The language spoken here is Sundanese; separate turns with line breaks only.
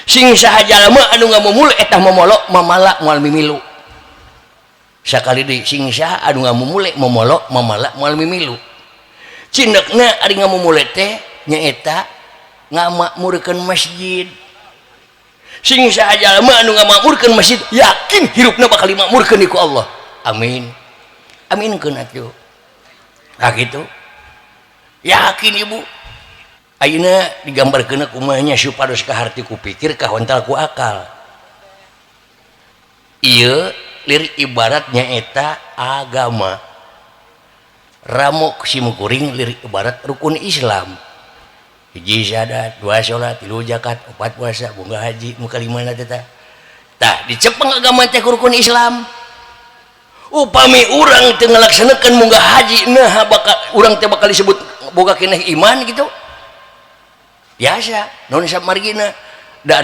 sing saha jalma anu ngamumule eta momolok mamala moal mimilu sakali deui sing saha anu ngamumule momolok mamala moal mimilu cindekna ari ngamumule teh nyaeta ngamakmurkeun masjid sing saha jalma anu ngamakmurkeun masjid yakin hirupna bakal dimakmurkeun ku Allah amin aminkeun atuh nah gitu yakin ibu ayeuna digambarkeun kumanya supados ka harti ku pikir ka hontal ku akal ieu lirik ibaratnya eta agama ramuk simukuring lirik ibarat rukun Islam hiji syahadat dua salat tilu zakat opat puasa boga haji nu kalimana teh tah dicepeng agama teh rukun Islam upami urang teu ngalaksanakeun munggah haji nah bakal urang teh bakal disebut boga keneh iman gitu biasa naon samargina